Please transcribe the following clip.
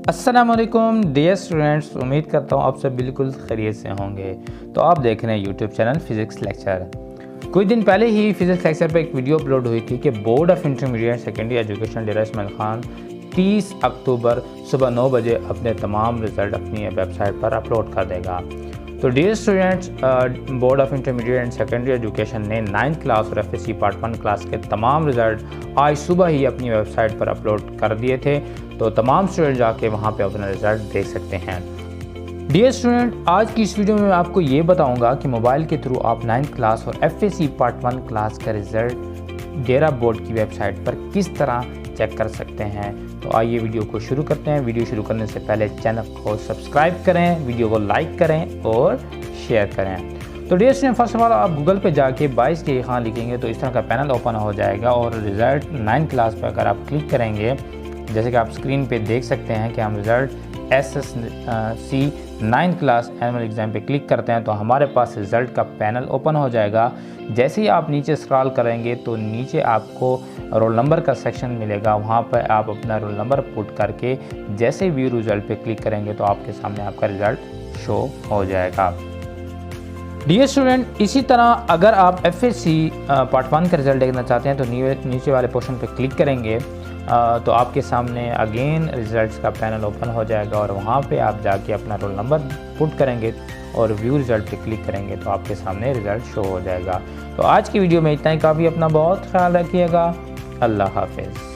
अस्सलामुअलैकुम dear students, उम्मीद करता हूँ आप सब बिल्कुल खैरियत से होंगे। तो आप देख रहे हैं यूट्यूब चैनल फिज़िक्स लेक्चर। कुछ दिन पहले ही फिज़िक्स लेक्चर पर एक वीडियो अपलोड हुई थी कि board of intermediate secondary education Dera Ismail Khan 30 अक्टूबर सुबह 9 बजे अपने तमाम रिज़ल्ट अपनी वेबसाइट पर अपलोड कर देगा। तो dear students, board of intermediate and secondary education ने 9th क्लास और एफएससी पार्ट 1 क्लास के तमाम रिज़ल्ट आज सुबह ही अपनी वेबसाइट पर अपलोड कर दिए थे। तो तमाम स्टूडेंट जाके वहाँ पे अपना रिज़ल्ट देख सकते हैं। डियर स्टूडेंट, आज की इस वीडियो में मैं आपको ये बताऊंगा कि मोबाइल के थ्रू आप 9th क्लास और एफएससी पार्ट 1 क्लास का रिज़ल्ट डेरा बोर्ड की वेबसाइट पर किस तरह चेक कर सकते हैं। तो आइए वीडियो को शुरू करते हैं। वीडियो शुरू करने से पहले चैनल को सब्सक्राइब करें, वीडियो को लाइक करें और शेयर करें। तो dear student, first of all आप गूगल पे जाके 22 के यहाँ लिखेंगे तो इस तरह का पैनल ओपन हो जाएगा और रिज़ल्ट 9th क्लास पर अगर आप क्लिक करेंगे, जैसे कि आप स्क्रीन पे देख सकते हैं कि हम result SSC 9th class annual exam पे क्लिक करते हैं तो हमारे पास रिज़ल्ट का पैनल ओपन हो जाएगा। जैसे ही आप नीचे स्क्रॉल करेंगे तो नीचे आपको रोल नंबर का सेक्शन मिलेगा। वहाँ पर आप अपना रोल नंबर पुट करके जैसे व्यू रिज़ल्ट पे क्लिक करेंगे तो आपके सामने आपका रिज़ल्ट शो हो जाएगा। डियर स्टूडेंट, इसी तरह अगर आप एफएससी पार्ट 1 का रिज़ल्ट देखना चाहते हैं तो नीचे वाले पोर्शन पे क्लिक करेंगे तो आपके सामने अगेन रिज़ल्ट्स का पैनल ओपन हो जाएगा और वहाँ पे आप जाके अपना रोल नंबर पुट करेंगे और व्यू रिज़ल्ट पे क्लिक करेंगे तो आपके सामने रिज़ल्ट शो हो जाएगा। तो आज की वीडियो में इतना ही काफ़ी। अपना बहुत ख्याल रखिएगा। अल्लाह हाफिज़।